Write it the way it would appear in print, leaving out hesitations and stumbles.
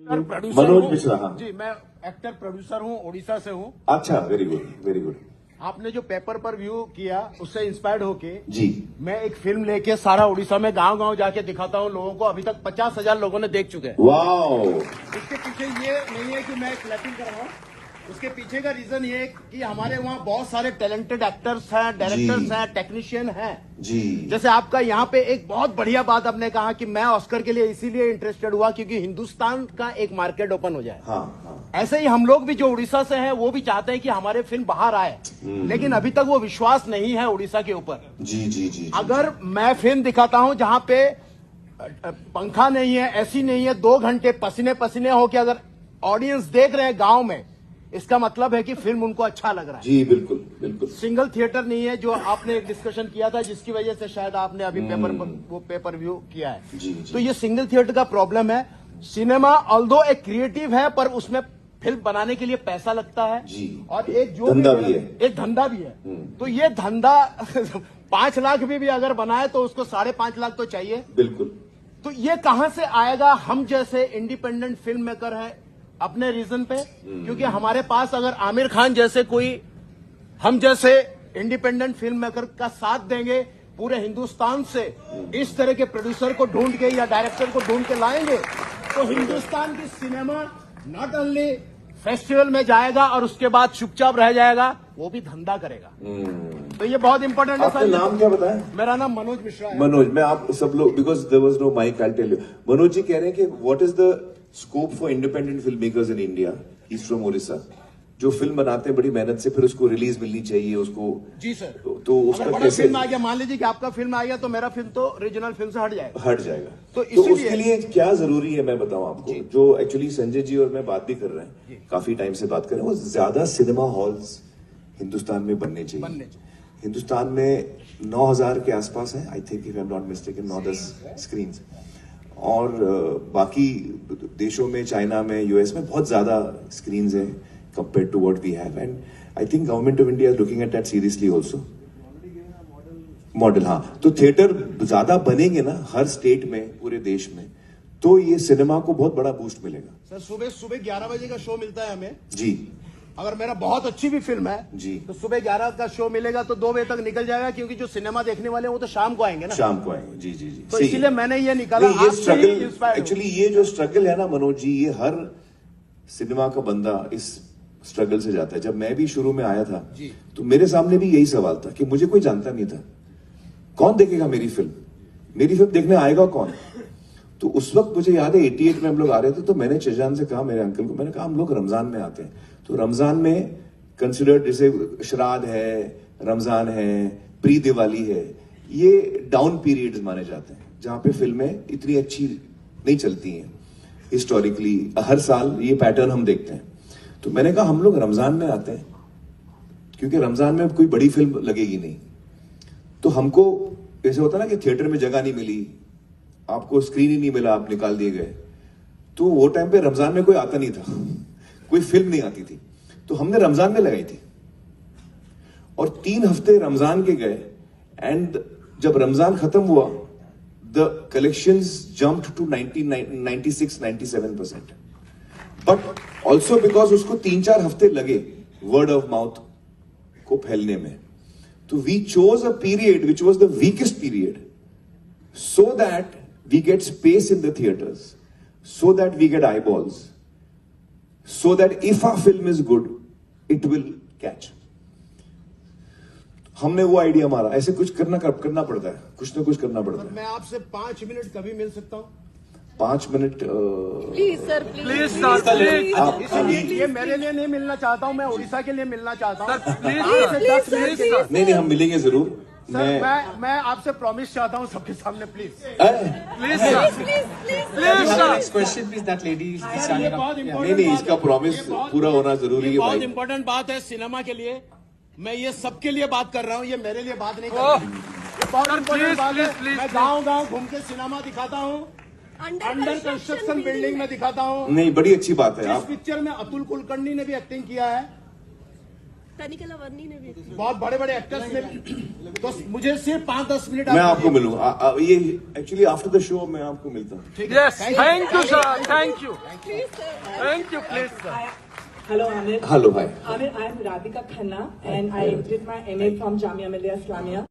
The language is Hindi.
प्रोड्यूसर मनोज मिश्रा, हाँ। जी, मैं एक्टर प्रोड्यूसर हूँ, उड़ीसा से हूँ। अच्छा, वेरी गुड, वेरी गुड। आपने जो पेपर पर व्यू किया उससे इंस्पायर्ड होके जी, मैं एक फिल्म लेके सारा उड़ीसा में गांव-गांव जाके दिखाता हूँ लोगों को। अभी तक 50,000 लोगों ने देख चुके हैं। वाओ। इसके पीछे ये नहीं है कि मैं क्लैपिंग कर रहा हूँ, उसके पीछे का रीजन ये है कि हमारे वहाँ बहुत सारे टैलेंटेड एक्टर्स हैं, डायरेक्टर्स हैं, टेक्नीशियन हैं। जी, जैसे आपका यहाँ पे एक बहुत बढ़िया बात आपने कहा कि मैं ऑस्कर के लिए इसीलिए इंटरेस्टेड हुआ क्योंकि हिंदुस्तान का एक मार्केट ओपन हो जाए। हाँ हाँ, ऐसे ही हम लोग भी जो उड़ीसा से हैं वो भी चाहते हैं कि हमारे फिल्म बाहर आए, लेकिन अभी तक वो विश्वास नहीं है उड़ीसा के ऊपर। जी जी जी। अगर मैं फिल्म दिखाता हूं जहां पे पंखा नहीं है, एसी नहीं है, 2 घंटे पसीने पसीने हो के अगर ऑडियंस देख रहे हैं गांव में, इसका मतलब है कि फिल्म उनको अच्छा लग रहा है। जी बिल्कुल बिल्कुल। सिंगल थिएटर नहीं है जो आपने एक डिस्कशन किया था जिसकी वजह से शायद आपने अभी पेपर व्यू किया है। जी, जी। तो ये सिंगल थिएटर का प्रॉब्लम है। सिनेमा ऑल्दो एक क्रिएटिव है पर उसमें फिल्म बनाने के लिए पैसा लगता है। जी। और एक जो धंधा भी है। एक धंधा भी है। तो ये धंधा 5 लाख भी अगर बनाए तो उसको 5.5 लाख तो चाहिए। बिल्कुल। तो ये कहां से आएगा? हम जैसे इंडिपेंडेंट फिल्म मेकर है अपने रीजन पे, क्योंकि हमारे पास अगर आमिर खान जैसे कोई हम जैसे इंडिपेंडेंट फिल्म मेकर का साथ देंगे, पूरे हिंदुस्तान से इस तरह के प्रोड्यूसर को ढूंढ के या डायरेक्टर को ढूंढ के लाएंगे तो हिंदुस्तान की सिनेमा नॉट ओनली फेस्टिवल में जाएगा और उसके बाद चुपचाप रह जाएगा, वो भी धंधा करेगा। तो ये बहुत इंपॉर्टेंट है आपका सर। नाम क्या बताया? मेरा नाम मनोज मिश्रा है। मनोज, मैं आप सब लोग, because there was no mic, I tell you. Manoj ji कह रहे हैं कि what is the scope for independent film makers in India, east from Odisha, जो फिल्म बनाते हैं बड़ी मेहनत से, फिर उसको रिलीज मिलनी चाहिए उसको। जी सर। तो अगर उसका बड़ा कैसे फिल्म आ गया, मान लीजिए कि आपका फिल्म आ गया तो मेरा फिल्म तो रीजनल फिल्म से हट जाएगा। हट जाएगा। तो तो इसीलिए उसके लिए क्या जरूरी है मैं बताऊं आपको, जो एक्चुअली संजय जी और मैं बात भी कर रहे हैं, काफी टाइम से बात कर रहे हैं, वो ज्यादा सिनेमा हॉल्स हिंदुस्तान में बनने चाहिए। हिंदुस्तान में 9,000 के आसपास है, I think, if I am not mistaken, 9-10 screen. और बाकी देशों में, चाइना में, यूएस में बहुत ज्यादा स्क्रीन है compare to what we have, and I think government of India is looking at that seriously also. Model, हाँ। तो थिएटर ज्यादा बनेंगे ना हर स्टेट में, पूरे देश में, तो ये सिनेमा को बहुत बड़ा बूस्ट मिलेगा। सर सुबह 11 बजे का शो मिलता है हमें। जी अगर मेरा बहुत अच्छी भी फिल्म है जी, तो सुबह 11 का शो मिलेगा तो 2 बजे तक निकल जाएगा, क्योंकि जो सिनेमा देखने वाले हैं वो तो शाम को आएंगे ना। शाम को आएंगे। जी जी जी। तो सही इसीलिए है। मैंने ये निकाला। नहीं, ये आपसे ही स्ट्रगल, inspired हूं। एक्चुअली ये जो स्ट्रगल है ना मनोज जी, ये हर सिनेमा का बंदा इस स्ट्रगल से जाता है। जब मैं भी शुरू में आया था जी, तो मेरे सामने भी यही सवाल था कि मुझे कोई जानता नहीं था, कौन देखेगा मेरी फिल्म देखने आएगा कौन? तो उस वक्त मुझे याद है 88 में हम लोग आ रहे थे, तो मैंने चेजान से कहा, मेरे अंकल को, मैंने कहा हम लोग रमजान में आते हैं, तो रमजान में कंसिडर्ड, जैसे श्राद्ध है, रमजान है, प्री दिवाली है, ये डाउन पीरियड्स माने जाते हैं जहां पे फिल्में इतनी अच्छी नहीं चलती हैं हिस्टोरिकली। हर साल ये पैटर्न हम देखते हैं। तो मैंने कहा हम लोग रमजान में आते हैं क्योंकि रमजान में कोई बड़ी फिल्म लगेगी नहीं। तो हमको ऐसे होता ना कि थिएटर में जगह नहीं मिली, आपको स्क्रीन ही नहीं मिला, आप निकाल दिए गए। तो वो टाइम पे रमजान में कोई आता नहीं था, कोई फिल्म नहीं आती थी, तो हमने रमजान में लगाई थी और 3 हफ्ते रमजान के गए, एंड जब रमजान खत्म हुआ the collections jumped to 96-97%, but also because उसको 3-4 हफ्ते लगे वर्ड ऑफ माउथ को फैलने में। तो we chose a period which was the weakest period, so that we get space in the theaters, so that we get eyeballs, so that if our film is good, it will catch. हमने वो आइडिया मारा, ऐसे कुछ करना पड़ता है, कुछ ना कुछ करना पड़ता है। मैं आपसे 5 मिनट कभी मिल सकता हूँ? 5 मिनट प्लीज सर, प्लीज ये मेरे लिए नहीं मिलना चाहता हूँ, मैं उड़ीसा के लिए मिलना चाहता हूँ। नहीं, हम मिलेंगे जरूर। मैं आपसे प्रॉमिस चाहता हूँ सबके सामने, please. Next question, please. That lady is standing up. नहीं, इसका प्रॉमिस पूरा होना जरूरी है बहुत भाई। इंपॉर्टेंट बात है सिनेमा के लिए। मैं ये सबके लिए बात कर रहा हूँ, ये मेरे लिए बात नहीं कर रहा हूँ। ये बहुत इंपॉर्टेंट बात है। मैं गाँव घूम के सिनेमा दिखाता हूँ, अंडर कंस्ट्रक्शन बिल्डिंग में दिखाता हूँ। नहीं, बड़ी अच्छी बात है। इस आप पिक्चर में अतुल कुलकर्णी ने भी एक्टिंग किया है। तनिकला वर्नी ने भी बहुत बड़े बड़े एक्टर्स ने भी। तो मुझे सिर्फ 5-10 मिनट मैं आपको मिलूंगा ये एक्चुअली आफ्टर द शो मैं आपको मिलता हूँ Yes, thank you, sir. Thank you. Please sir Thank you, please, sir. Hello, Amir. Hello भाई Amir, I am Radhika Khanna and I did my MA from Jamia Millia Islamia.